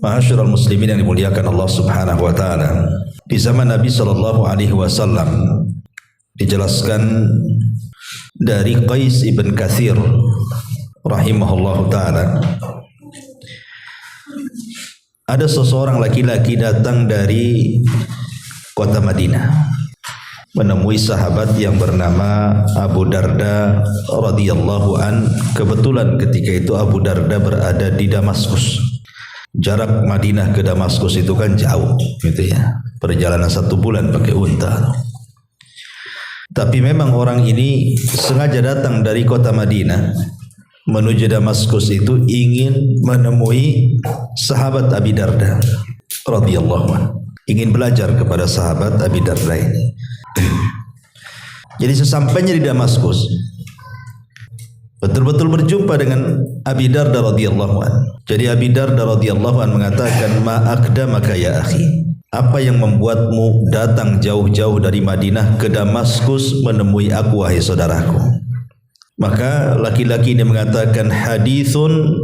Ma'asyiral muslimin yang dimuliakan Allah Subhanahu wa taala. Di zaman Nabi sallallahu alaihi wasallam dijelaskan dari Qais ibn Katsir rahimahullahu taala, ada seseorang laki-laki datang dari kota Madinah menemui sahabat yang bernama Abu Darda radhiyallahu an. Kebetulan ketika itu Abu Darda berada di Damaskus. Jarak Madinah ke Damaskus itu kan jauh gitu ya, perjalanan 1 bulan pakai unta. Tapi memang orang ini sengaja datang dari kota Madinah menuju Damaskus itu ingin menemui sahabat Abi Darda radhiyallahu anhu, ingin belajar kepada sahabat Abi Darda ini. Jadi sesampainya di Damaskus betul-betul berjumpa dengan Abi Darda radhiyallahu anhu. Jadi Abi Darda radhiyallahu anhu mengatakan, ma aqdamaka ya akhi, apa yang membuatmu datang jauh-jauh dari Madinah ke Damaskus menemui aku wahai saudaraku? Maka laki-laki ini mengatakan, hadithun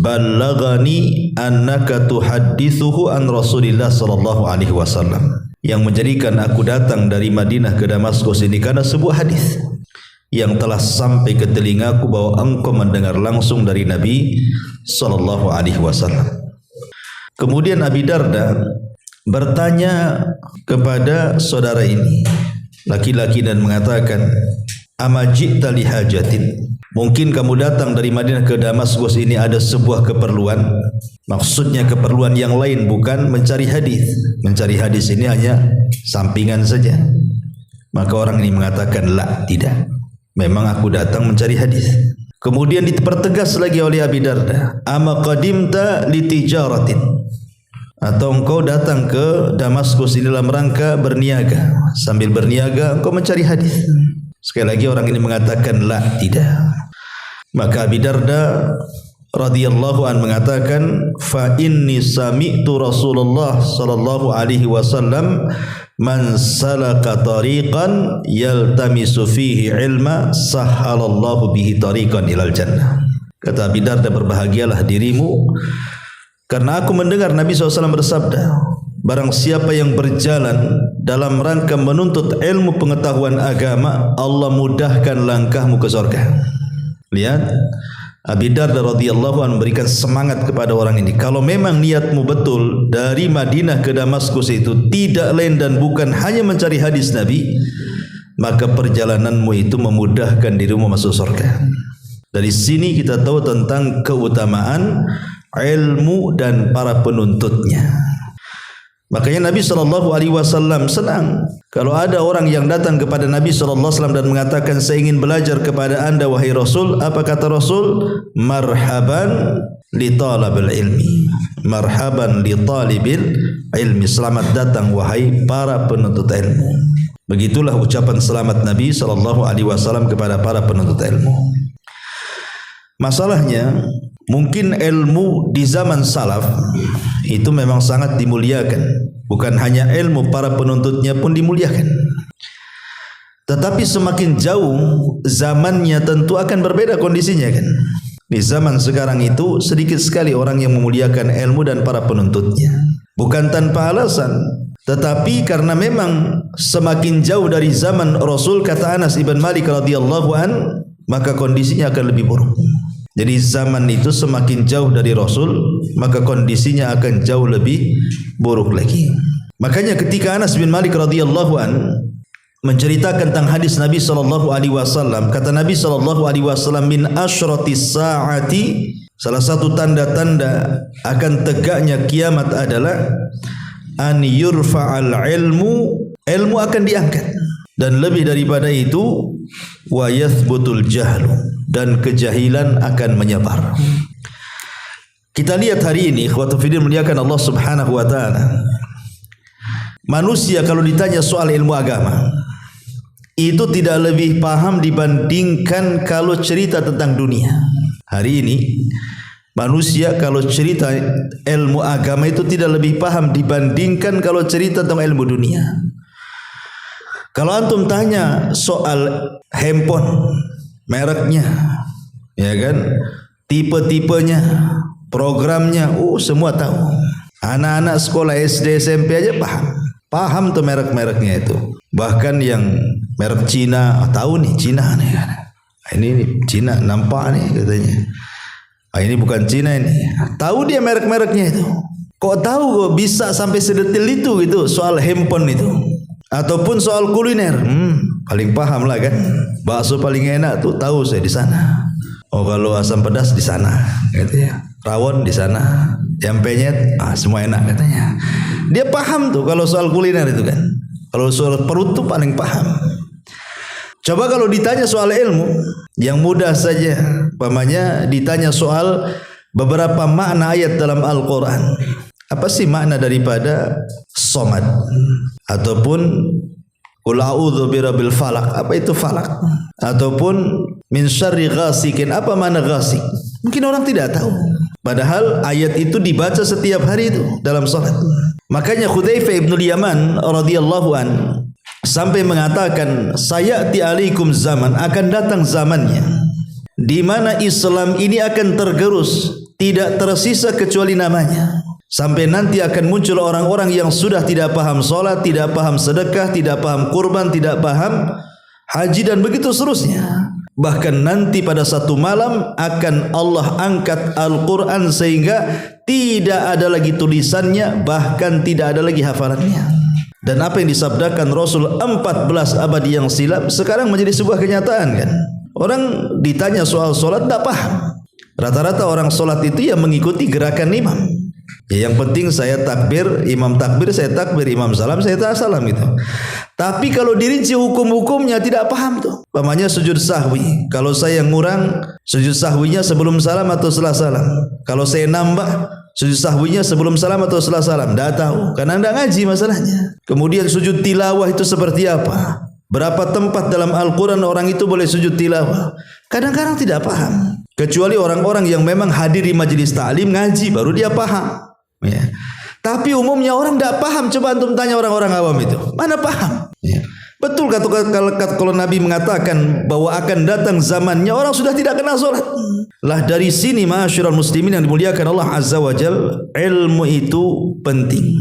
ballagani annaka tuhaddithuhu an Rasulillah sallallahu alaihi wasallam. Yang menjadikan aku datang dari Madinah ke Damaskus ini karena sebuah hadis yang telah sampai ke telingaku bahwa engkau mendengar langsung dari Nabi sallallahu alaihi wasallam. Kemudian Abi Darda bertanya kepada saudara ini, laki-laki, dan mengatakan, ama ji'ta li hajatin, mungkin kamu datang dari Madinah ke Damaskus ini ada sebuah keperluan. Maksudnya keperluan yang lain, bukan mencari hadis. Mencari hadis ini hanya sampingan saja. Maka orang ini mengatakan, la, tidak, memang aku datang mencari hadis. Kemudian dipertegas lagi oleh Abi Darda, ama qadimta litijaratin, atau engkau datang ke Damaskus ini dalam rangka berniaga, sambil berniaga engkau mencari hadis. Sekali lagi orang ini mengatakan, la, tidak. Maka Abi Darda radhiyallahu an mengatakan, fa inni sami'tu Rasulullah sallallahu alaihi wasallam man salaka tariqan yaltamisu fihi ilma sahhalallahu bihi tariqan ilal jannah. Kata Abi Darda, berbahagialah dirimu karena aku mendengar Nabi SAW bersabda, barang siapa yang berjalan dalam rangka menuntut ilmu pengetahuan agama, Allah mudahkan langkahmu ke surga. Lihat, Abi Darda radhiyallahu anhu memberikan semangat kepada orang ini. Kalau memang niatmu betul dari Madinah ke Damaskus itu tidak lain dan bukan hanya mencari hadis Nabi, maka perjalananmu itu memudahkan dirimu masuk surga. Dari sini kita tahu tentang keutamaan ilmu dan para penuntutnya. Makanya Nabi SAW senang kalau ada orang yang datang kepada Nabi SAW dan mengatakan, saya ingin belajar kepada anda wahai Rasul. Apa kata Rasul? Marhaban li talabil ilmi, marhaban li talibil ilmi, selamat datang wahai para penuntut ilmu. Begitulah ucapan selamat Nabi SAW kepada para penuntut ilmu. Masalahnya, mungkin ilmu di zaman salaf itu memang sangat dimuliakan. Bukan hanya ilmu, para penuntutnya pun dimuliakan. Tetapi semakin jauh zamannya tentu akan berbeda kondisinya kan. Di zaman sekarang itu sedikit sekali orang yang memuliakan ilmu dan para penuntutnya. Bukan tanpa alasan, tetapi karena memang semakin jauh dari zaman Rasul, kata Anas ibn Malik radhiyallahu an, maka kondisinya akan lebih buruk. Jadi zaman itu semakin jauh dari Rasul, maka kondisinya akan jauh lebih buruk lagi. Makanya ketika Anas bin Malik radhiyallahu an menceritakan tentang hadis Nabi sallallahu alaihi wasallam, kata Nabi sallallahu alaihi wasallam, min asyratis saati, salah satu tanda-tanda akan tegaknya kiamat adalah an yurfa'al ilmu, ilmu akan diangkat, dan lebih daripada itu wa yathbutul jahlu, dan kejahilan akan menyebar. Kita lihat hari ini, ikhwatu fillah muliakan Allah Subhanahu wa taala. Manusia kalau ditanya soal ilmu agama, itu tidak lebih paham dibandingkan kalau cerita tentang dunia. Hari ini Manusia kalau cerita ilmu agama itu tidak lebih paham dibandingkan kalau cerita tentang ilmu dunia. Kalau antum tanya soal handphone, mereknya, ya kan, tipe-tipenya, programnya, semua tahu. Anak-anak sekolah SD SMP aja paham tuh merek-mereknya itu. Bahkan yang merek Cina, tahu nih Cina nih kan. Ini Cina nampak nih katanya. Ini bukan Cina ini. Tahu dia merek-mereknya itu. Kok tahu kok bisa sampai sedetil itu gitu soal handphone itu. Ataupun soal kuliner. Paling paham lah kan. Bakso paling enak tuh tahu saya di sana. Kalau asam pedas di sana gitu ya. Rawon di sana. Yang penyet semua enak katanya. Dia paham tuh kalau soal kuliner itu kan. Kalau soal perut tuh paling paham. Coba kalau ditanya soal ilmu yang mudah saja, umpamanya ditanya soal beberapa makna ayat dalam Al-Quran. Apa sih makna daripada somad? Ataupun qul a'udzu birabbil falaq, apa itu falak? Ataupun min syarri ghasikin, apa makna ghasik? Mungkin orang tidak tahu. Padahal ayat itu dibaca setiap hari itu dalam salat. Makanya Hudzaifah ibn Yaman radhiyallahu an sampai mengatakan, sayati alaikum zaman, akan datang zamannya di mana Islam ini akan tergerus, tidak tersisa kecuali namanya. Sampai nanti akan muncul orang-orang yang sudah tidak paham salat, tidak paham sedekah, tidak paham kurban, tidak paham haji dan begitu seterusnya. Bahkan nanti pada satu malam akan Allah angkat Al-Quran sehingga tidak ada lagi tulisannya, bahkan tidak ada lagi hafalannya. Dan apa yang disabdakan Rasul 14 abad yang silam sekarang menjadi sebuah kenyataan kan. Orang ditanya soal solat tidak paham. Rata-rata orang solat itu yang mengikuti gerakan imam. Ya, yang penting saya takbir, imam takbir, saya takbir, imam salam, saya tak salam gitu. Tapi kalau dirinci hukum-hukumnya tidak paham tuh. Umpamanya sujud sahwi. Kalau saya yang ngurang, sujud sahwinya sebelum salam atau setelah salam. Kalau saya nambah, sujud sahwinya sebelum salam atau setelah salam. Tidak tahu, karena tidak ngaji masalahnya. Kemudian sujud tilawah itu seperti apa? Berapa tempat dalam Al-Quran orang itu boleh sujud tilawah? Kadang-kadang tidak paham. Kecuali orang-orang yang memang hadir di majelis ta'lim ngaji, baru dia paham. Ya. Tapi umumnya orang tidak paham. Coba antum tanya orang-orang awam itu, mana paham? Ya. Betul kalau Nabi mengatakan bahwa akan datang zamannya orang sudah tidak kenal solat. Lah dari sini ma'asyiral muslimin yang dimuliakan Allah Azza wa Jalla, ilmu itu penting.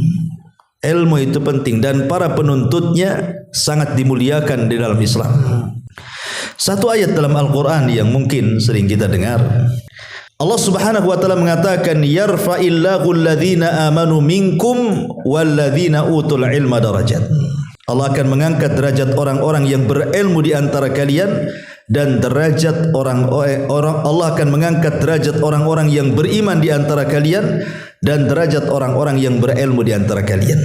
Ilmu itu penting dan para penuntutnya sangat dimuliakan di dalam Islam. Satu ayat dalam Al-Quran yang mungkin sering kita dengar, Allah Subhanahu wa taala mengatakan, yarfa'illahu alladhina amanu minkum walladhina utul ilma darajat. Allah akan mengangkat derajat orang-orang yang berilmu di antara kalian dan derajat Allah akan mengangkat derajat orang-orang yang beriman di antara kalian dan derajat orang-orang yang berilmu di antara kalian.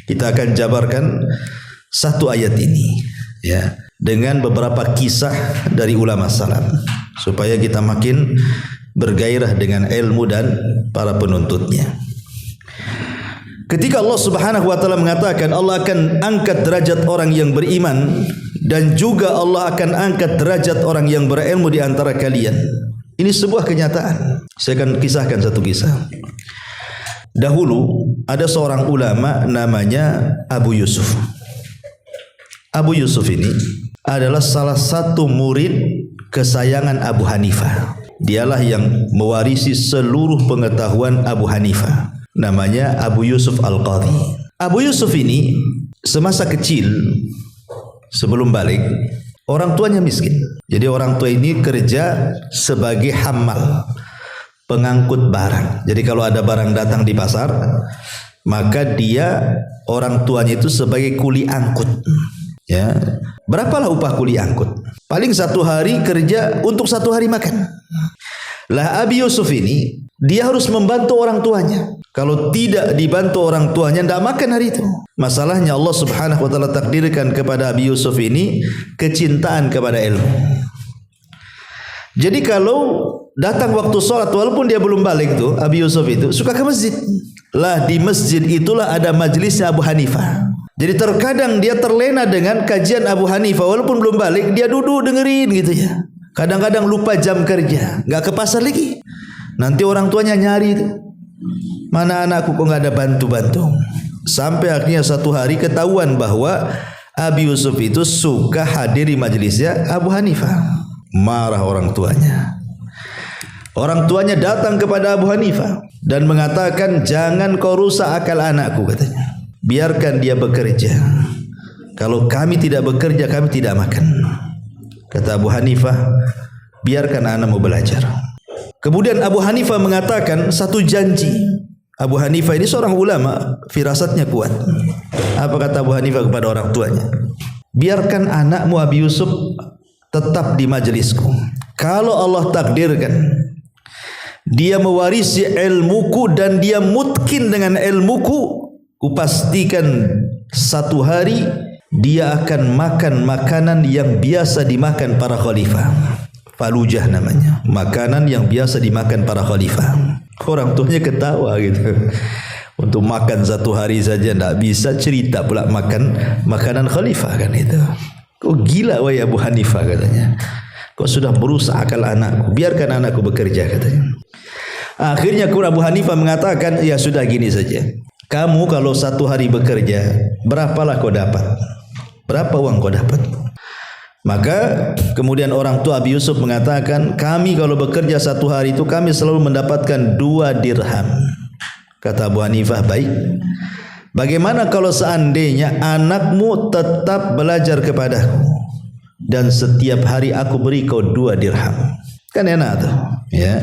Kita akan jabarkan satu ayat ini ya dengan beberapa kisah dari ulama salaf supaya kita makin bergairah dengan ilmu dan para penuntutnya. Ketika Allah Subhanahu wa taala mengatakan Allah akan angkat derajat orang yang beriman dan juga Allah akan angkat derajat orang yang berilmu di antara kalian. Ini sebuah kenyataan. Saya akan kisahkan satu kisah. Dahulu ada seorang ulama namanya Abu Yusuf. Abu Yusuf ini adalah salah satu murid kesayangan Abu Hanifah. Dialah yang mewarisi seluruh pengetahuan Abu Hanifah. Namanya Abu Yusuf Al-Qadhi. Abu Yusuf ini semasa kecil sebelum balik orang tuanya miskin. Jadi orang tua ini kerja sebagai hamal, pengangkut barang. Jadi kalau ada barang datang di pasar, maka dia orang tuanya itu sebagai kuli angkut. Ya, berapalah upah kuli angkut? Paling satu hari kerja untuk satu hari makan. Lah Abi Yusuf ini dia harus membantu orang tuanya. Kalau tidak dibantu orang tuanya tidak makan hari itu. Masalahnya Allah Subhanahu wa taala takdirkan kepada Abi Yusuf ini kecintaan kepada ilmu. Jadi kalau datang waktu sholat walaupun dia belum balik tuh Abi Yusuf itu suka ke masjid. Lah di masjid itulah ada majlisnya Abu Hanifah. Jadi terkadang dia terlena dengan kajian Abu Hanifah walaupun belum balik, dia duduk dengerin gitu ya. Kadang-kadang lupa jam kerja, enggak ke pasar lagi. Nanti orang tuanya nyari itu, mana anakku kok nggak ada bantu-bantu. Sampai akhirnya satu hari ketahuan bahwa Abi Yusuf itu suka hadir di majelisnya Abu Hanifah. Marah orang tuanya. Orang tuanya datang kepada Abu Hanifah dan mengatakan, jangan kau rusak akal anakku, katanya. Biarkan dia bekerja. Kalau kami tidak bekerja, kami tidak makan. Kata Abu Hanifah, biarkan anakmu belajar. Kemudian Abu Hanifah mengatakan satu janji. Abu Hanifah ini seorang ulama, firasatnya kuat. Apa kata Abu Hanifah kepada orang tuanya? Biarkan anakmu Abi Yusuf tetap di majelisku. Kalau Allah takdirkan dia mewarisi ilmuku dan dia mutkin dengan ilmuku, kupastikan satu hari dia akan makan makanan yang biasa dimakan para khalifah. Falujah namanya, makanan yang biasa dimakan para khalifah. Orang tuanya ketawa gitu. Untuk makan satu hari saja tidak bisa, cerita pula makan makanan khalifah kan itu. Kok gila wahai Abu Hanifah, katanya. Kok sudah merusak akal anakku, biarkan anakku bekerja, katanya. Akhirnya Abu Hanifah mengatakan, ya sudah gini saja. Kamu kalau satu hari bekerja, berapalah kau dapat? Berapa uang kau dapat? Maka kemudian orang tua Abi Yusuf mengatakan, kami kalau bekerja satu hari itu kami selalu mendapatkan 2 dirham. Kata Abu Hanifah, baik. Bagaimana kalau seandainya anakmu tetap belajar kepadaku dan setiap hari aku beri kau 2 dirham? Kan enak tuh, ya.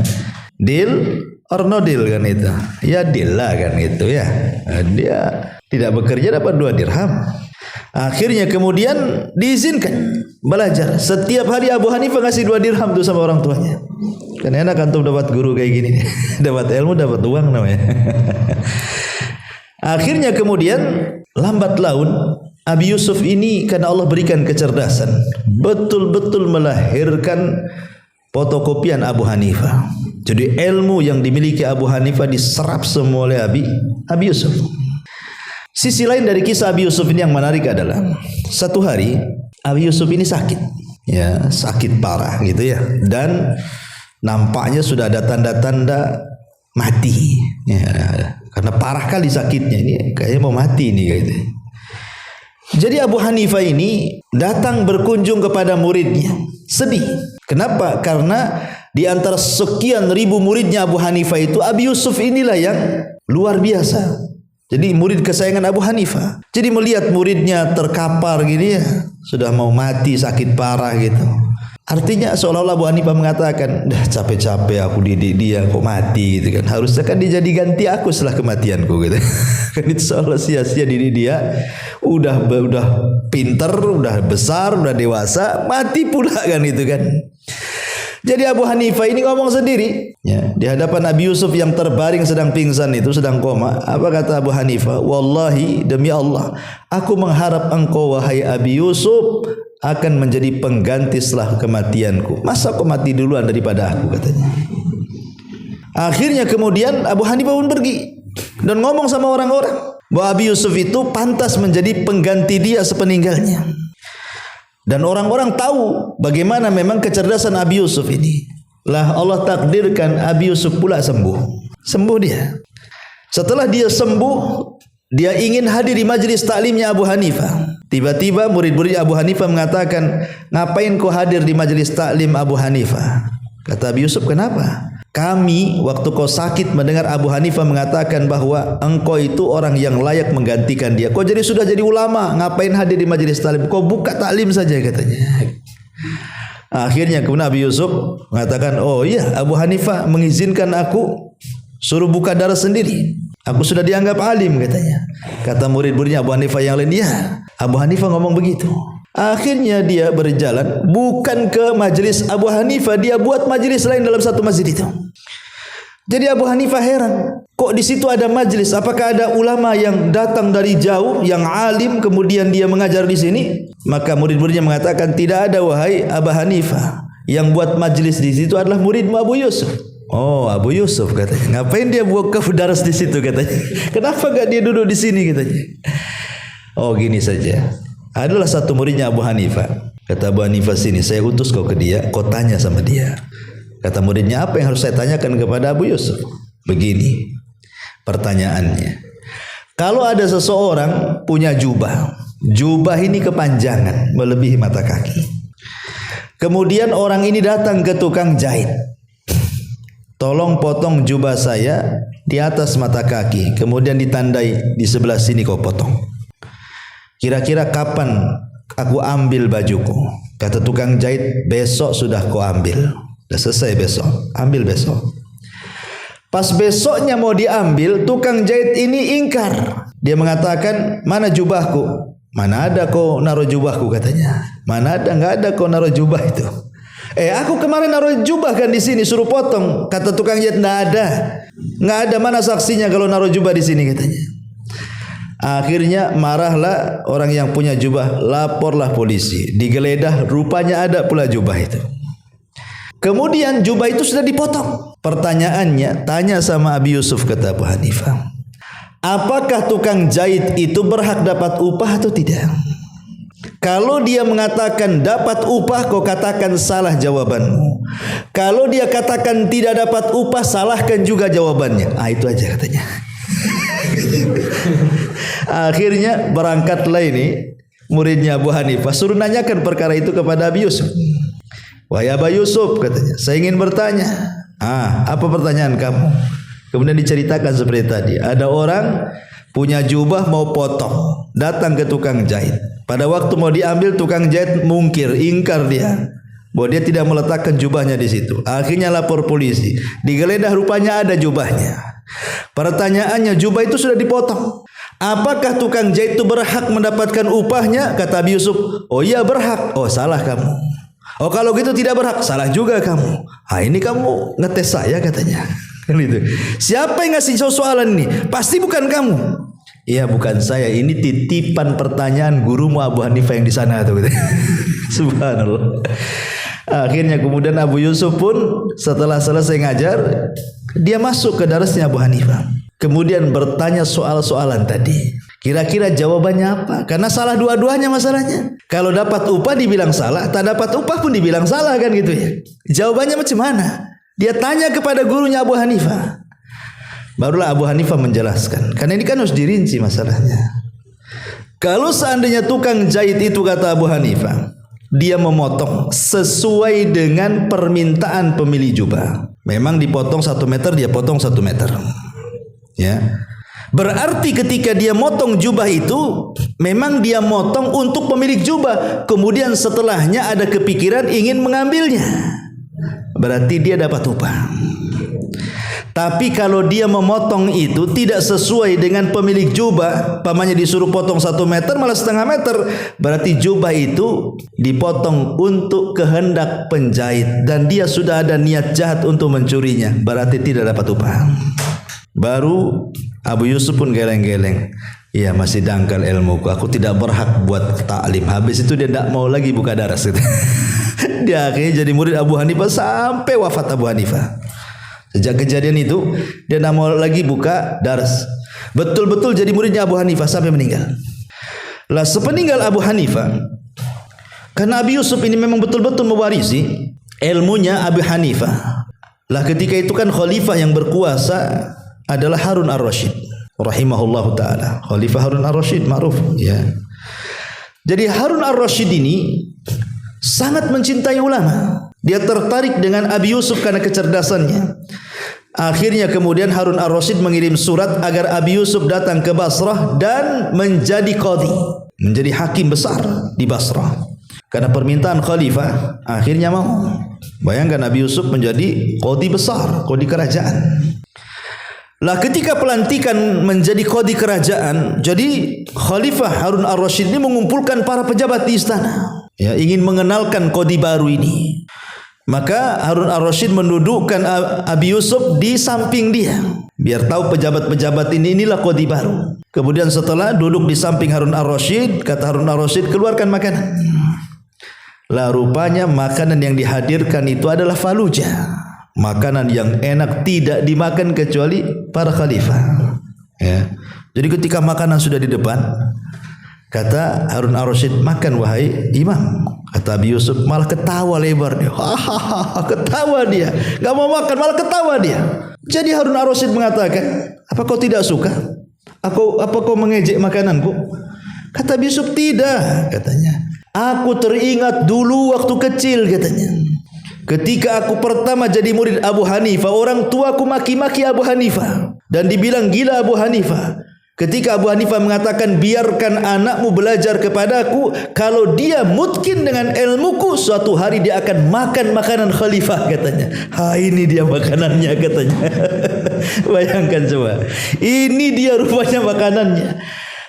Deal or no deal kan itu? Ya deal lah kan itu ya. Dia tidak bekerja dapat 2 dirham. Akhirnya kemudian diizinkan belajar. Setiap hari Abu Hanifah ngasih 2 dirham tuh sama orang tuanya. Kan enak antum dapat guru kayak gini. Dapat ilmu, dapat uang namanya. Akhirnya kemudian lambat laun Abi Yusuf ini karena Allah berikan kecerdasan, betul-betul melahirkan fotokopian Abu Hanifah. Jadi ilmu yang dimiliki Abu Hanifah diserap semua oleh Abi Yusuf. Sisi lain dari kisah Abi Yusuf ini yang menarik adalah satu hari Abi Yusuf ini sakit, ya sakit parah gitu ya, dan nampaknya sudah ada tanda-tanda mati, ya, karena parah kali sakitnya ini, kayaknya mau mati ini gitu. Jadi Abu Hanifah ini datang berkunjung kepada muridnya, sedih. Kenapa? Karena di antara sekian ribu muridnya Abu Hanifah itu, Abi Yusuf inilah yang luar biasa. Jadi murid kesayangan Abu Hanifah. Jadi melihat muridnya terkapar gini ya, sudah mau mati, sakit parah gitu. Artinya seolah-olah Abu Hanifah mengatakan, dah capek-capek aku didik dia kok mati gitu kan. Harusnya kan dia jadi ganti aku setelah kematianku gitu. Kan itu seolah sia-sia didik dia. Udah pinter, udah besar, udah dewasa, mati pula kan itu kan. Jadi Abu Hanifah ini ngomong sendiri, ya, di hadapan Abi Yusuf yang terbaring sedang pingsan itu, sedang koma. Apa kata Abu Hanifah? Wallahi, demi Allah, aku mengharap engkau wahai Abi Yusuf akan menjadi pengganti setelah kematianku. Masa kau mati duluan daripada aku, katanya. Akhirnya kemudian Abu Hanifah pun pergi dan ngomong sama orang-orang bahwa Abi Yusuf itu pantas menjadi pengganti dia sepeninggalnya. Dan orang-orang tahu bagaimana memang kecerdasan Abi Yusuf ini. Lah Allah takdirkan Abi Yusuf pula sembuh. Sembuh dia. Setelah dia sembuh, dia ingin hadir di majelis taklimnya Abu Hanifah. Tiba-tiba murid-murid Abu Hanifah mengatakan, ngapain kau hadir di majelis taklim Abu Hanifah? Kata Abi Yusuf, kenapa? Kami waktu kau sakit mendengar Abu Hanifah mengatakan bahwa engkau itu orang yang layak menggantikan dia. Kau sudah jadi ulama, ngapain hadir di majelis taklim? Kau buka taklim saja, katanya. Akhirnya kemudian Abi Yusuf mengatakan, oh iya, Abu Hanifah mengizinkan aku suruh buka darah sendiri. Aku sudah dianggap alim, katanya. Kata murid-muridnya Abu Hanifah yang lain, ya, Abu Hanifah ngomong begitu. Akhirnya dia berjalan bukan ke majelis Abu Hanifah, dia buat majelis lain dalam satu masjid itu. Jadi Abu Hanifah heran, kok di situ ada majelis? Apakah ada ulama yang datang dari jauh, yang alim, kemudian dia mengajar di sini? Maka murid-muridnya mengatakan, tidak ada wahai Abu Hanifah. Yang buat majelis di situ adalah muridmu Abu Yusuf. Oh, Abu Yusuf, katanya. Ngapain dia buat daras di situ, katanya? Kenapa enggak dia duduk di sini, katanya? Oh, gini saja. Adalah satu muridnya Abu Hanifah. Kata Abu Hanifah, sini saya utus kau ke dia, kau tanya sama dia. Kata muridnya, apa yang harus saya tanyakan kepada Abu Yusuf? Begini pertanyaannya. Kalau ada seseorang punya jubah, jubah ini kepanjangan melebihi mata kaki. Kemudian orang ini datang ke tukang jahit. Tolong potong jubah saya di atas mata kaki, kemudian ditandai di sebelah sini kau potong. Kira-kira kapan aku ambil bajuku? Kata tukang jahit, besok sudah kau ambil. Sudah selesai besok, ambil besok. Pas besoknya mau diambil, tukang jahit ini ingkar. Dia mengatakan, mana jubahku? Mana ada kau naruh jubahku, katanya. Mana ada, enggak ada kau naruh jubah itu. Aku kemarin naruh jubah kan di sini, suruh potong. Kata tukang jahit, enggak ada. Enggak ada, mana saksinya kalau naruh jubah di sini, katanya. Akhirnya marahlah orang yang punya jubah, laporlah polisi. Digeledah, rupanya ada pula jubah itu. Kemudian jubah itu sudah dipotong. Pertanyaannya, tanya sama Abi Yusuf, kata Abu Hanifah, apakah tukang jahit itu berhak dapat upah atau tidak? Kalau dia mengatakan dapat upah, kau katakan salah jawabanmu. Kalau dia katakan tidak dapat upah, salahkan juga jawabannya. Itu aja katanya. Akhirnya berangkatlah ini muridnya Abu Hanifah, suruh nanyakan perkara itu kepada Abi Yusuf. Wahai Abu Yusuf, katanya, saya ingin bertanya. Apa pertanyaan kamu? Kemudian diceritakan seperti tadi. Ada orang punya jubah mau potong, datang ke tukang jahit. Pada waktu mau diambil, tukang jahit mungkir, ingkar dia, bahwa dia tidak meletakkan jubahnya di situ. Akhirnya lapor polisi. Digeledah, rupanya ada jubahnya. Pertanyaannya, jubah itu sudah dipotong. Apakah tukang jahit itu berhak mendapatkan upahnya? Kata Abi Yusuf, oh iya berhak. Oh, salah kamu. Oh, kalau gitu tidak berhak, salah juga kamu. Ini kamu ngetes saya, katanya. Siapa yang ngasih soalan ini? Pasti bukan kamu. Iya, bukan saya. Ini titipan pertanyaan gurumu Abu Hanifah yang di sana tuh. Subhanallah. Akhirnya kemudian Abu Yusuf pun setelah selesai ngajar, dia masuk ke darasnya Abu Hanifah. Kemudian bertanya soal-soalan tadi. Kira-kira jawabannya apa? Karena salah dua-duanya masalahnya. Kalau dapat upah dibilang salah, tak dapat upah pun dibilang salah, kan gitu ya. Jawabannya macam mana? Dia tanya kepada gurunya Abu Hanifah. Barulah Abu Hanifah menjelaskan. Karena ini kan harus dirinci masalahnya. Kalau seandainya tukang jahit itu, kata Abu Hanifah, dia memotong sesuai dengan permintaan pemilik jubah. Memang dipotong 1 meter, dia potong 1 meter. Ya. Berarti ketika dia motong jubah itu, memang dia motong untuk pemilik jubah. Kemudian setelahnya ada kepikiran ingin mengambilnya. Berarti dia dapat upah. Tapi kalau dia memotong itu tidak sesuai dengan pemilik jubah, pamannya disuruh potong 1 meter malah setengah meter, berarti jubah itu dipotong untuk kehendak penjahit dan dia sudah ada niat jahat untuk mencurinya, berarti tidak dapat upah. Baru Abu Yusuf pun geleng-geleng. Iya, masih dangkal ilmuku. Aku tidak berhak buat taklim. Habis itu dia tidak mau lagi buka daras. Dia akhirnya jadi murid Abu Hanifah sampai wafat Abu Hanifah. Sejak kejadian itu dia tidak mau lagi buka daras. Betul-betul jadi muridnya Abu Hanifah sampai meninggal. Lah sepeninggal Abu Hanifah, karena Abu Yusuf ini memang betul-betul mewarisi ilmunya Abu Hanifah. Lah ketika itu kan khalifah yang berkuasa adalah Harun ar-Rasyid rahimahullahu ta'ala. Khalifah Harun ar-Rasyid ma'ruf, ya. Jadi Harun ar-Rasyid ini sangat mencintai ulama. Dia tertarik dengan Abi Yusuf karena kecerdasannya. Akhirnya kemudian Harun ar-Rasyid mengirim surat agar Abi Yusuf datang ke Basrah dan menjadi qadhi, menjadi hakim besar di Basrah. Karena permintaan khalifah, akhirnya mau. Bayangkan Abi Yusuf menjadi qadhi besar, qadhi kerajaan. Lah ketika pelantikan menjadi qadhi kerajaan, jadi Khalifah Harun ar-Rasyid ini mengumpulkan para pejabat di istana, ya, ingin mengenalkan qadhi baru ini. Maka Harun ar-Rasyid mendudukkan Abi Yusuf di samping dia, biar tahu pejabat-pejabat inilah qadhi baru. Kemudian setelah duduk di samping Harun ar-Rasyid, kata Harun ar-Rasyid, keluarkan makanan. Lah rupanya makanan yang dihadirkan itu adalah falujah. Makanan yang enak tidak dimakan kecuali para khalifah, ya. Jadi ketika makanan sudah di depan, kata Harun ar-Rasyid, makan wahai imam. Kata Abi Yusuf, malah ketawa lebar dia. Hahaha, ketawa dia. Gak mau makan, malah ketawa dia. Jadi Harun ar-Rasyid mengatakan, apa kau tidak suka? Apa kau mengejek makananku? Kata Abi Yusuf, tidak, katanya. Aku teringat dulu waktu kecil, katanya. Ketika aku pertama jadi murid Abu Hanifah, orang tuaku maki-maki Abu Hanifah dan dibilang gila Abu Hanifah. Ketika Abu Hanifah mengatakan biarkan anakmu belajar kepadaku, kalau dia mungkin dengan ilmuku, suatu hari dia akan makan makanan khalifah, katanya. Ha, ini dia makanannya, katanya. Bayangkan coba. Ini dia rupanya makanannya.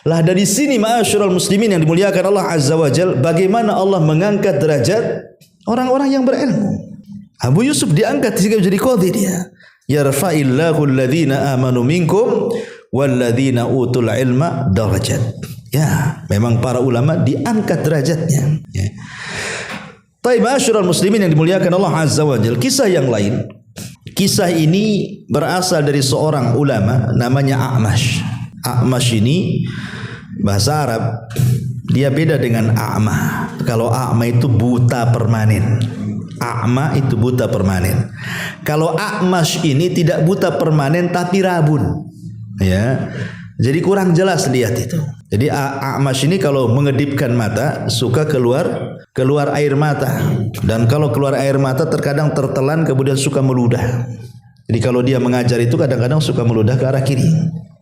Lah dari sini ma'asyiral muslimin yang dimuliakan Allah Azza wa Jalla, bagaimana Allah mengangkat derajat orang-orang yang berilmu. Abu Yusuf diangkat sehingga menjadi qadhi dia. Yarfa'illahu alladhina amanu minkum walladzina utul ilma darajat. Ya, memang para ulama diangkat derajatnya. Ya. Taib ma'asyiral muslimin yang dimuliakan Allah Azza wa Jalla. Kisah yang lain. Kisah ini berasal dari seorang ulama namanya A'mash. A'mash ini bahasa Arab dia beda dengan a'ma. Kalau a'ma itu buta permanen. A'ma itu buta permanen. Kalau A'mash ini tidak buta permanen tapi rabun. Ya, jadi kurang jelas lihat itu. Jadi A'mash ini kalau mengedipkan mata suka keluar air mata, dan kalau keluar air mata terkadang tertelan kemudian suka meludah. Jadi kalau dia mengajar itu kadang-kadang suka meludah ke arah kiri.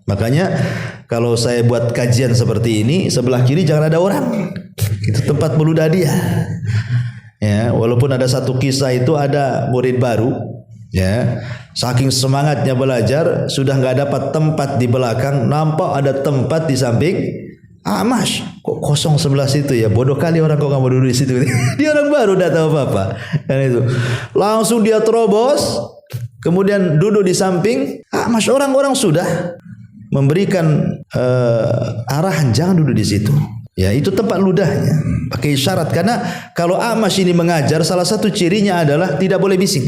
Makanya kalau saya buat kajian seperti ini, sebelah kiri jangan ada orang. Itu tempat meludah dia. Ya, walaupun ada satu kisah itu ada murid baru. Ya, saking semangatnya belajar sudah nggak dapat tempat di belakang, nampak ada tempat di samping. Mas, kok kosong sebelah situ ya? Bodoh kali orang kok nggak mau duduk di situ. Dia orang baru, tidak tahu apa-apa. Kan itu. Langsung dia terobos, kemudian duduk di samping. Mas, orang-orang sudah memberikan arahan jangan duduk di situ. Ya, itu tempat ludahnya. Pakai isyarat, karena kalau A'mash ini mengajar, salah satu cirinya adalah tidak boleh bising.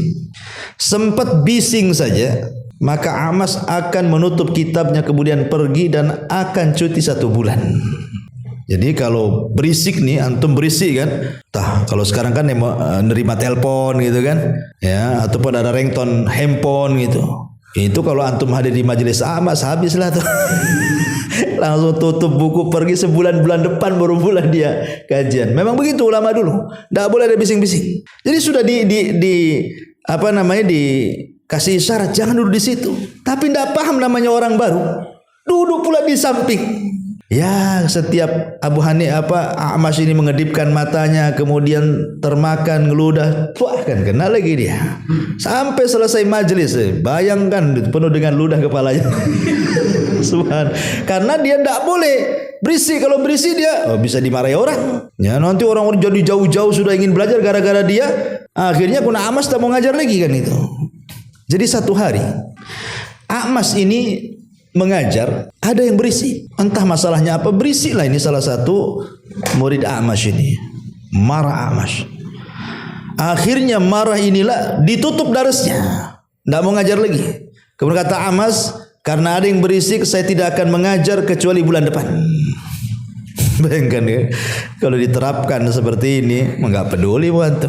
Sempat bising saja, maka A'mash akan menutup kitabnya kemudian pergi dan akan cuti 1 bulan. Jadi kalau berisik nih, antum berisik kan, kalau sekarang kan nerima telepon gitu kan, ya, ataupun ada ringtone handphone gitu. Itu kalau antum hadir di majelis A'mash habislah tuh. Langsung tutup buku, pergi sebulan depan baru mulai dia kajian. Memang begitu ulama dulu, tidak boleh ada bising-bising. Jadi sudah dikasih isyarat jangan duduk di situ. Tapi tidak paham namanya orang baru, duduk pula di samping. Ya, setiap A'mash ini mengedipkan matanya, kemudian termakan ngeludah, kan kena lagi dia. Sampai selesai majelis, bayangkan penuh dengan ludah kepalanya. Subhan. Karena dia tidak boleh berisik. Kalau berisik dia bisa dimarahi orang. Ya, nanti orang-orang jadi jauh-jauh sudah ingin belajar gara-gara dia. Akhirnya kuna A'mash tak mau ngajar lagi kan itu. Jadi satu hari A'mash ini mengajar, ada yang berisik. Entah masalahnya apa, berisik lah ini salah satu murid A'mash ini. Marah A'mash. Akhirnya marah inilah ditutup darasnya. Tidak mau ngajar lagi. Kemudian kata A'mash, karena ada yang berisik, saya tidak akan mengajar kecuali bulan depan. Bayangkan ya, kalau diterapkan seperti ini, enggak peduli buat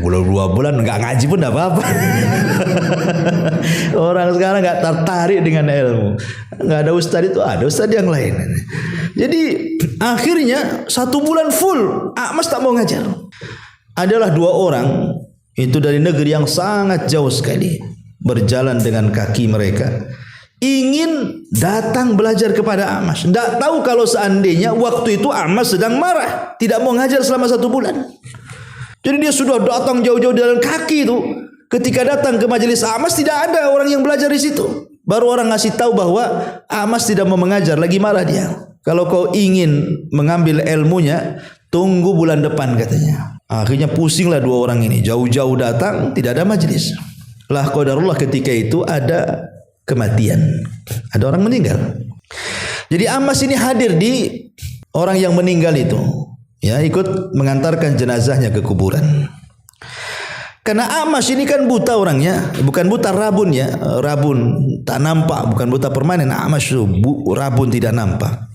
bulan 2 bulan enggak ngaji pun enggak apa-apa. Orang sekarang enggak tertarik dengan ilmu. Enggak ada ustaz itu, ada ustaz yang lain. Jadi akhirnya 1 bulan full A'mash tak mau ngajar. Adalah 2 orang itu dari negeri yang sangat jauh sekali, berjalan dengan kaki mereka, ingin datang belajar kepada A'mash. Tidak tahu kalau seandainya waktu itu A'mash sedang marah, tidak mau ngajar selama 1 bulan. Jadi dia sudah datang jauh-jauh jalan kaki itu. Ketika datang ke majelis A'mash tidak ada orang yang belajar di situ. Baru orang ngasih tahu bahwa A'mash tidak mau mengajar, lagi marah dia. Kalau kau ingin mengambil ilmunya, tunggu bulan depan katanya. Akhirnya pusinglah 2 orang ini, jauh-jauh datang, tidak ada majelis. Lah qadarullah ketika itu ada kematian, ada orang meninggal. Jadi A'mash ini hadir di orang yang meninggal itu, ya, ikut mengantarkan jenazahnya ke kuburan. Karena A'mash ini kan buta orangnya, bukan buta rabun ya, rabun tak nampak, bukan buta permanen. A'mash itu rabun tidak nampak.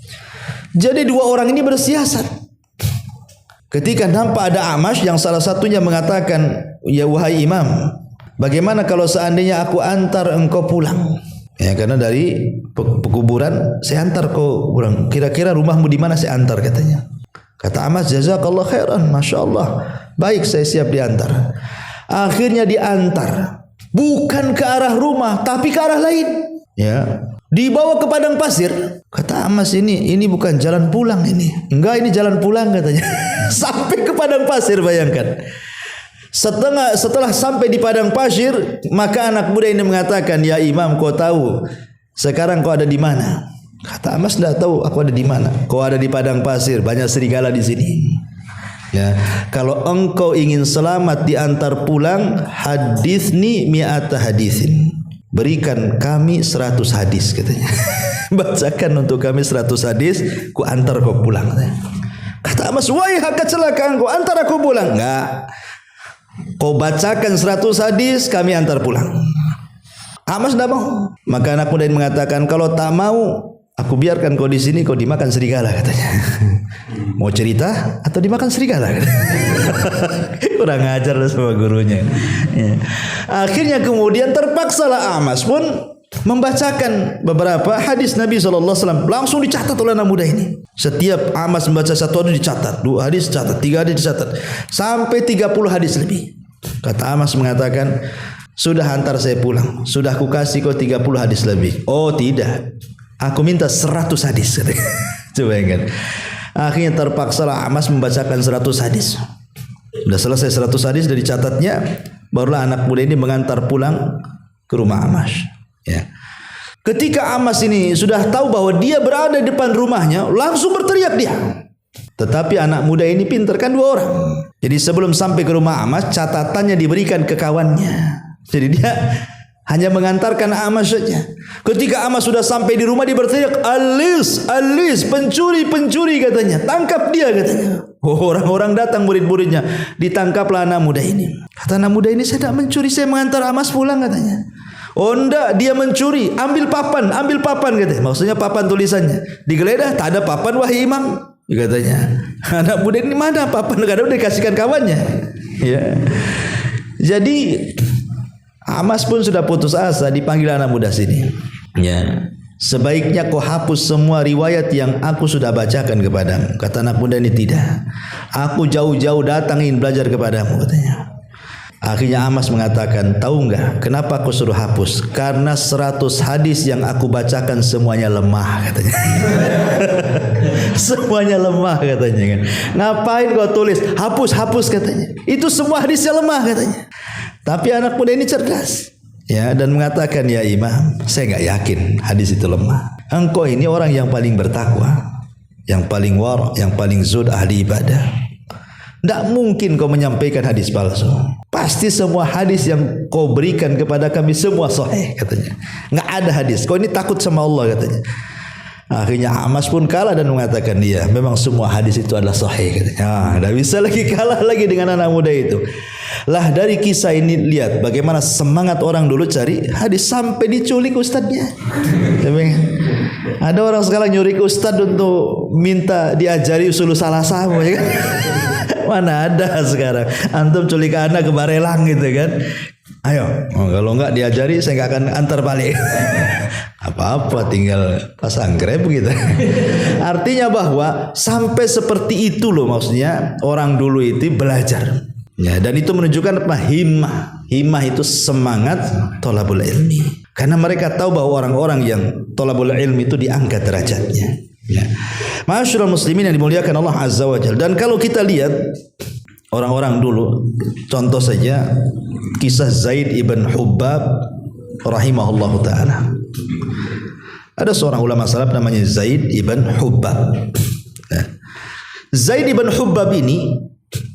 Jadi 2 orang ini bersiasat. Ketika nampak ada Amash yang salah satunya mengatakan, ya wahai imam, bagaimana kalau seandainya aku antar engkau pulang? Ya, karena dari pekuburan saya antar kau pulang. Kira-kira rumahmu di mana, saya antar katanya. Kata Amash, jazakallah khairan, masya Allah. Baik, saya siap diantar. Akhirnya diantar, bukan ke arah rumah, tapi ke arah lain. Ya, dibawa ke padang pasir. Kata Amash, ini bukan jalan pulang ini. Enggak, ini jalan pulang katanya. Sampai ke padang pasir, bayangkan. Setelah sampai di padang pasir, maka anak muda ini mengatakan, ya imam, kau tahu sekarang kau ada di mana? Kata Amash, tidak tahu aku ada di mana. Kau ada di padang pasir, banyak serigala di sini. Ya, kalau engkau ingin selamat diantar pulang, hadithni mi'ata hadithin. Berikan kami 100 hadis katanya. Bacakan untuk kami 100 hadis, ku antar kau pulang. Kata Amash, wahai hak kecelakaan, kau antar aku pulang. Enggak. Kau bacakan 100 hadis, kami antar pulang. Amash tidak mau. Maka anak muda ini mengatakan, kalau tak mau, aku biarkan kau di sini, kau dimakan serigala katanya. Mau cerita atau dimakan serigala? Kurang ajar sama gurunya. Ya. Akhirnya kemudian terpaksalah Amash pun membacakan beberapa hadis Nabi SAW. Langsung dicatat oleh anak muda ini. Setiap Amash membaca satu hadis dicatat, 2 hadis dicatat, 3 hadis dicatat, sampai 30 hadis lebih. Kata Amash mengatakan, sudah hantar saya pulang, sudah aku kasih kau 30 hadis lebih. Oh tidak, aku minta 100 hadis. Coba ingat. Akhirnya terpaksalah Amash membacakan 100 hadis. Sudah selesai 100 hadis dari catatnya, barulah anak muda ini mengantar pulang ke rumah Amash. Ya. Ketika Amash ini sudah tahu bahwa dia berada di depan rumahnya, langsung berteriak dia. Tetapi anak muda ini pintar kan, 2 orang. Jadi sebelum sampai ke rumah Amash, catatannya diberikan ke kawannya. Jadi dia hanya mengantarkan Amash saja. Ketika Amash sudah sampai di rumah, dia berteriak, Alis, Alis, pencuri, pencuri katanya. Tangkap dia katanya. Orang-orang datang, murid-muridnya. Ditangkaplah anak muda ini. Kata anak muda ini, saya tidak mencuri, saya mengantar Amash pulang katanya. Oh enggak, dia mencuri. Ambil papan katanya. Maksudnya papan tulisannya. Digeledah, tak ada papan wahai imam, katanya. Anak muda ini, mana papan? Kadang udah dikasihkan kawannya. Ya. Jadi Amash pun sudah putus asa, dipanggil anak muda sini. Ya. Sebaiknya kau hapus semua riwayat yang aku sudah bacakan kepadamu. Kata anak muda ini, tidak. Aku jauh-jauh datang ingin belajar kepadamu katanya. Akhirnya Amash mengatakan, tahu enggak kenapa aku suruh hapus? Karena 100 hadis yang aku bacakan semuanya lemah katanya. Semuanya lemah katanya kan. Ngapain kau tulis? Hapus katanya. Itu semua hadisnya lemah katanya. Tapi anak muda ini cerdas. Ya, dan mengatakan, ya imam, saya enggak yakin hadis itu lemah. Engkau ini orang yang paling bertakwa, yang paling wara', yang paling zuhud, ahli ibadah. Tidak mungkin kau menyampaikan hadis palsu. Pasti semua hadis yang kau berikan kepada kami semua sahih katanya. Enggak ada hadis. Kau ini takut sama Allah katanya. Akhirnya Amash pun kalah dan mengatakan, dia memang semua hadis itu adalah sahih katanya. Tidak bisa lagi kalah lagi dengan anak muda itu. Lah dari kisah ini lihat bagaimana semangat orang dulu cari hadis sampai diculik ustadznya. Ada orang sekarang nyurik ustadz untuk minta diajari usul salasah, ya kan? Mana ada sekarang. Antum culik anak ke Barelang gitu kan. Ayo, kalau enggak diajari saya enggak akan antar balik. Apa-apa tinggal pasang grab gitu. Artinya bahwa sampai seperti itu loh, maksudnya orang dulu itu belajar. Ya, dan itu menunjukkan apa? Himmah. Himmah itu semangat thalabul ilmi. Karena mereka tahu bahwa orang-orang yang thalabul ilmi itu diangkat derajatnya. Ya. Ma'asyiral muslimin yang dimuliakan Allah Azza wa Jalla. Dan kalau kita lihat orang-orang dulu, contoh saja kisah Zaid ibn Hubbab rahimahullahu ta'ala. Ada seorang ulama salaf namanya Zaid ibn Hubbab. Ya. Zaid ibn Hubbab ini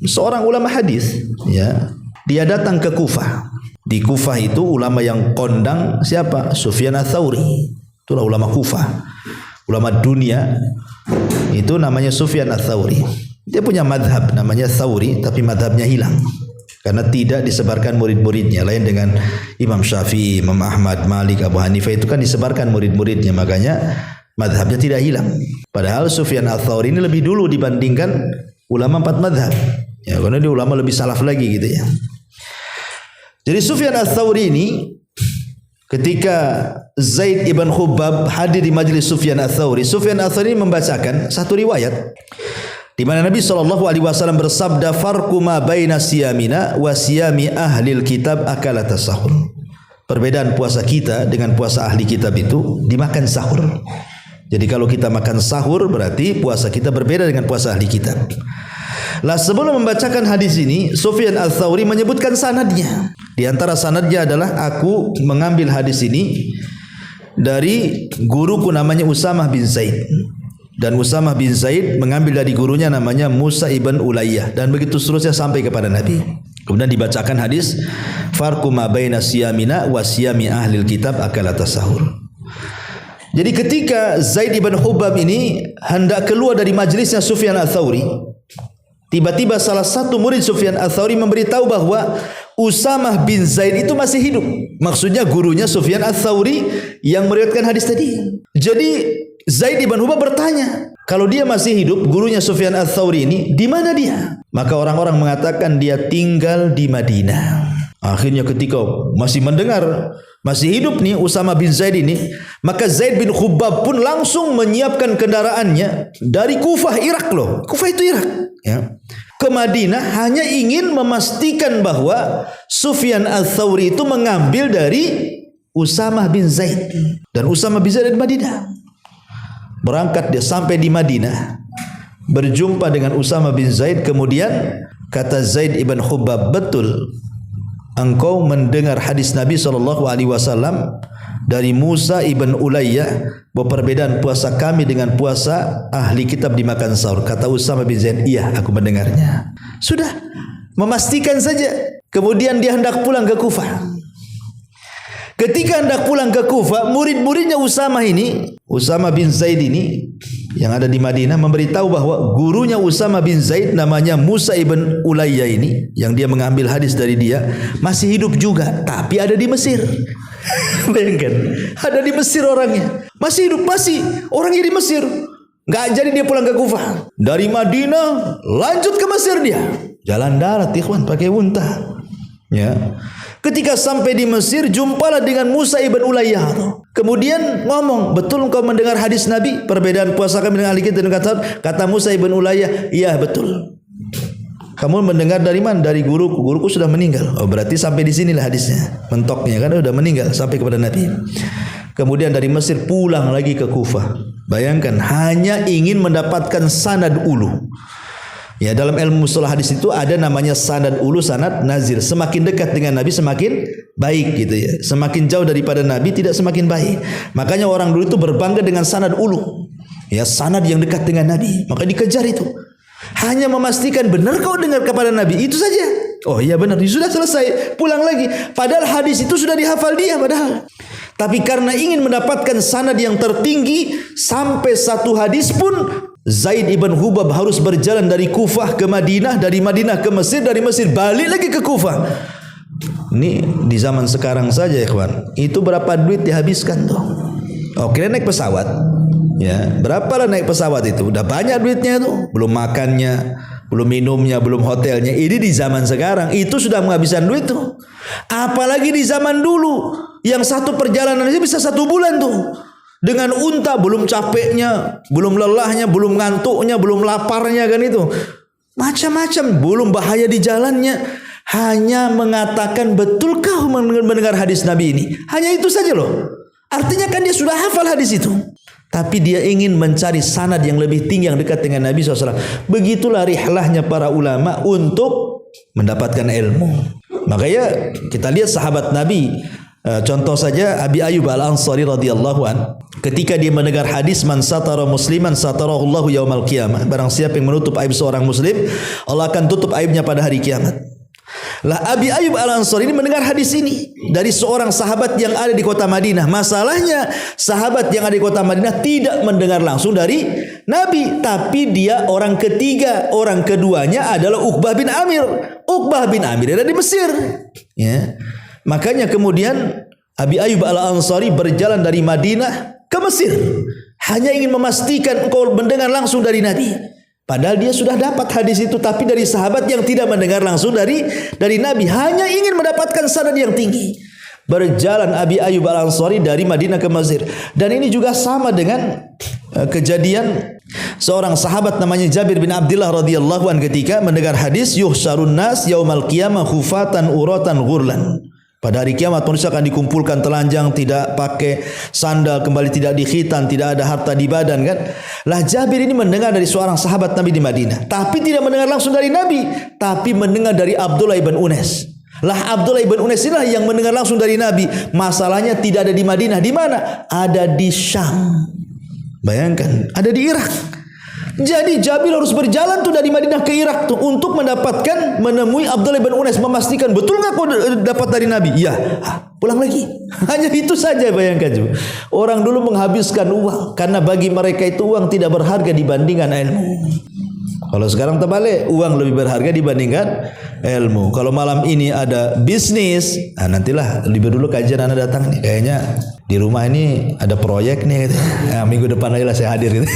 seorang ulama hadis, ya. Dia datang ke Kufah. Di Kufah itu ulama yang kondang siapa? Sufyan ats-Tsauri. Itulah ulama Kufah. Ulama dunia itu namanya Sufyan ats-Tsauri. Dia punya madhab namanya Tsauri, tapi madhabnya hilang karena tidak disebarkan murid-muridnya. Lain dengan Imam Syafi'i, Imam Ahmad, Malik, Abu Hanifah, itu kan disebarkan murid-muridnya, makanya madhabnya tidak hilang. Padahal Sufyan ats-Tsauri ini lebih dulu dibandingkan ulama 4 madhab. Ya, karena dia ulama lebih salaf lagi gitu ya. Jadi Sufyan Ats-Tsauri ini ketika Zaid ibn Khubbab hadir di majlis Sufyan Ats-Tsauri, Sufyan Ats-Tsauri membacakan satu riwayat di mana Nabi SAW bersabda, farqu ma baina siyamina wa siyami ahlil kitab akalat sahur. Perbedaan puasa kita dengan puasa ahli kitab itu dimakan sahur. Jadi kalau kita makan sahur berarti puasa kita berbeda dengan puasa ahli kitab. Lah sebelum membacakan hadis ini, Sufyan Ats-Tsauri menyebutkan sanadnya. Di antara sanadnya adalah aku mengambil hadis ini dari guruku namanya Usamah bin Zaid. Dan Usamah bin Zaid mengambil dari gurunya namanya Musa ibn Ulayyah, dan begitu seterusnya sampai kepada Nabi. Kemudian dibacakan hadis farqu ma baina siyamina wa siyami ahlil kitab akalat sahur. Jadi ketika Zaid ibn Khubbab ini hendak keluar dari majlisnya Sufyan Ats-Tsauri, tiba-tiba salah satu murid Sufyan Ats-Tsauri memberitahu bahwa Usamah bin Zaid itu masih hidup. Maksudnya gurunya Sufyan Ats-Tsauri yang meriwayatkan hadis tadi. Jadi Zaid ibn Khubbab bertanya, kalau dia masih hidup, gurunya Sufyan Ats-Tsauri ini, di mana dia? Maka orang-orang mengatakan dia tinggal di Madinah. Akhirnya ketika masih mendengar, masih hidup nih Usamah bin Zaid ini, maka Zaid bin Khubbab pun langsung menyiapkan kendaraannya dari Kufah, Irak loh. Kufah itu Irak. Ya. Ke Madinah hanya ingin memastikan bahwa Sufyan Ats-Tsauri itu mengambil dari Usamah bin Zaid. Dan Usamah bin Zaid di Madinah. Berangkat dia sampai di Madinah, berjumpa dengan Usamah bin Zaid. Kemudian kata Zaid ibn Khubbab, betul engkau mendengar hadis Nabi SAW dari Musa ibn Ulayyah bahwa perbedaan puasa kami dengan puasa ahli kitab dimakan sahur. Kata Usamah bin Zaid, iya aku mendengarnya. Sudah, memastikan saja. Kemudian dia hendak pulang ke Kufah. Ketika hendak pulang ke Kufah, murid-muridnya Usamah ini, Usamah bin Zaid ini yang ada di Madinah, memberitahu bahwa gurunya Usamah bin Zaid namanya Musa ibn Ulayyah ini, yang dia mengambil hadis dari dia, masih hidup juga, tapi ada di Mesir. Bayangkan, ada di Mesir orangnya, masih hidup, masih orangnya di Mesir. Nggak jadi dia pulang ke Kufah. Dari Madinah lanjut ke Mesir dia, jalan darat ikhwan, pakai unta. Ya. Ketika sampai di Mesir, jumpalah dengan Musa ibn Ulayyah. Kemudian ngomong, betul engkau mendengar hadis Nabi perbedaan puasa kami dengan ahli kitab? Kata Musa ibn Ulayyah, iya betul. Kamu mendengar dari mana? Dari guruku. Guruku sudah meninggal. Oh, berarti sampai di sinilah hadisnya. Mentoknya kan sudah meninggal sampai kepada Nabi. Kemudian dari Mesir pulang lagi ke Kufah. Bayangkan, hanya ingin mendapatkan sanad ulu. Ya, dalam ilmu mustalah hadis itu ada namanya sanad ulu, sanad nazir. Semakin dekat dengan Nabi semakin baik gitu ya. Semakin jauh daripada Nabi tidak semakin baik. Makanya orang dulu itu berbangga dengan sanad ulu. Ya, sanad yang dekat dengan Nabi. Maka dikejar itu. Hanya memastikan benar kau dengar kepada Nabi, itu saja. Oh iya benar, sudah selesai, pulang lagi. Padahal hadis itu sudah dihafal dia padahal. Tapi karena ingin mendapatkan sanad yang tertinggi, sampai satu hadis pun Zaid ibn Khubbab harus berjalan dari Kufah ke Madinah, dari Madinah ke Mesir, dari Mesir balik lagi ke Kufah. Ini di zaman sekarang saja ya kawan, itu berapa duit dihabiskan tuh? Oh, kira naik pesawat. Ya, berapa lah naik pesawat itu? Udah banyak duitnya tuh, belum makannya, belum minumnya, belum hotelnya. Ini di zaman sekarang itu sudah menghabiskan duit tuh. Apalagi di zaman dulu yang satu perjalanan aja bisa 1 bulan tuh. Dengan unta, belum capeknya, belum lelahnya, belum ngantuknya, belum laparnya kan itu. Macam-macam, belum bahaya di jalannya. Hanya mengatakan betulkah mendengar hadis Nabi ini? Hanya itu saja loh. Artinya kan dia sudah hafal hadis itu. Tapi dia ingin mencari sanad yang lebih tinggi yang dekat dengan Nabi SAW. Begitulah rihlahnya para ulama untuk mendapatkan ilmu. Makanya kita lihat sahabat Nabi. Contoh saja Abi Ayyub Al-Ansari radhiyallahu an, ketika dia mendengar hadis man satara musliman satarahullahu yaumal qiyamah, barang siapa yang menutup aib seorang muslim, Allah akan tutup aibnya pada hari kiamat. Lah Abi Ayyub Al-Ansari ini mendengar hadis ini dari seorang sahabat yang ada di kota Madinah. Masalahnya sahabat yang ada di kota Madinah tidak mendengar langsung dari Nabi, tapi dia orang ketiga, orang keduanya adalah Uqbah bin Amir. Uqbah bin Amir ada di Mesir. Ya. Makanya kemudian Abi Ayyub Al-Ansari berjalan dari Madinah ke Mesir, hanya ingin memastikan engkau mendengar langsung dari Nabi. Padahal dia sudah dapat hadis itu, tapi dari sahabat yang tidak mendengar langsung dari Nabi, hanya ingin mendapatkan sanad yang tinggi. Berjalan Abi Ayyub Al-Ansari dari Madinah ke Mesir. Dan ini juga sama dengan kejadian seorang sahabat namanya Jabir bin Abdullah radhiyallahu anhu ketika mendengar hadis yuhsyarun nas yaumal qiyamah khufatan uratan ghurlan. Pada hari kiamat manusia akan dikumpulkan telanjang, tidak pakai sandal, kembali tidak dikhitan, tidak ada harta di badan kan. Lah Jabir ini mendengar dari seorang sahabat Nabi di Madinah, tapi tidak mendengar langsung dari Nabi, tapi mendengar dari Abdullah ibn Unes. Lah Abdullah ibn Unes inilah yang mendengar langsung dari Nabi. Masalahnya tidak ada di Madinah, di mana? Ada di Syam. Bayangkan, ada di Irak. Jadi Jabir harus berjalan tuh dari Madinah ke Irak tuh untuk menemui Abdullah bin Unes, memastikan betul nggak kau dapat dari Nabi? Iya. Pulang lagi. Hanya itu saja, bayangkan coba. Orang dulu menghabiskan uang karena bagi mereka itu uang tidak berharga dibandingkan ilmu. Kalau sekarang terbalik, uang lebih berharga dibandingkan ilmu. Kalau malam ini ada bisnis, nantilah lebih dulu kajian anak datang nih. Kayaknya di rumah ini ada proyek nih gitu. Minggu depan aja lah saya hadir gitu.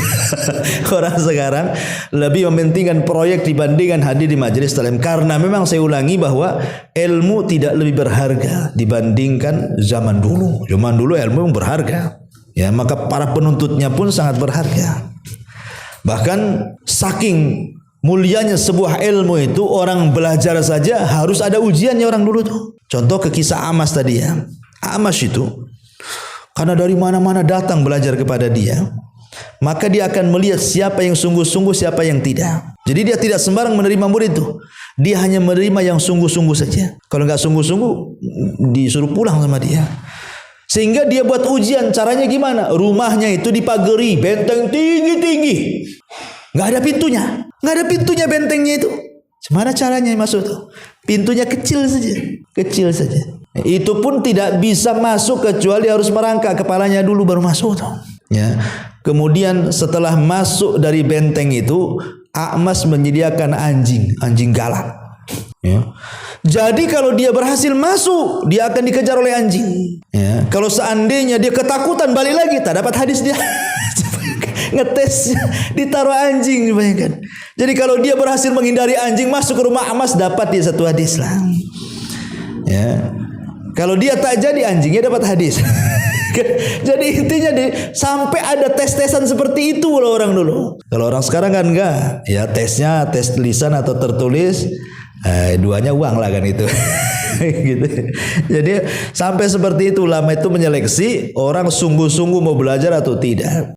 Orang sekarang lebih mementingkan proyek dibandingkan hadir di majelis taklim, karena memang saya ulangi bahwa ilmu tidak lebih berharga dibandingkan zaman dulu. Zaman dulu ilmu yang berharga. Ya, maka para penuntutnya pun sangat berharga. Bahkan saking mulianya sebuah ilmu itu, orang belajar saja harus ada ujiannya orang dulu tuh. Contoh ke kisah Amas tadi ya. Amas itu karena dari mana-mana datang belajar kepada dia, maka dia akan melihat siapa yang sungguh-sungguh, siapa yang tidak. Jadi dia tidak sembarang menerima murid itu. Dia hanya menerima yang sungguh-sungguh saja. Kalau enggak sungguh-sungguh disuruh pulang sama dia. Sehingga dia buat ujian, caranya gimana? Rumahnya itu dipagari, benteng tinggi-tinggi. Nggak ada pintunya. Nggak ada pintunya bentengnya itu. Gimana caranya masuk tuh? Pintunya kecil saja. Kecil saja. Itu pun tidak bisa masuk kecuali harus merangkak kepalanya dulu baru masuk tuh. Ya. Kemudian setelah masuk dari benteng itu, A'mas menyediakan anjing galak. Ya. Jadi kalau dia berhasil masuk, dia akan dikejar oleh anjing. Ya. Kalau seandainya dia ketakutan balik lagi, tak dapat hadis dia. Ngetes ditaruh anjing, bayangkan. Jadi kalau dia berhasil menghindari anjing masuk ke rumah Amas, dapat dia satu hadis lah. Ya. Kalau dia tak jadi, anjingnya dapat hadis. Jadi intinya sampai ada tes-tesan seperti itu loh orang dulu. Kalau orang sekarang kan enggak. Ya tesnya tes lisan atau tertulis. Duanya uang lah kan itu. Gitu. Jadi sampai seperti itu ulama itu menyeleksi orang sungguh-sungguh mau belajar atau tidak.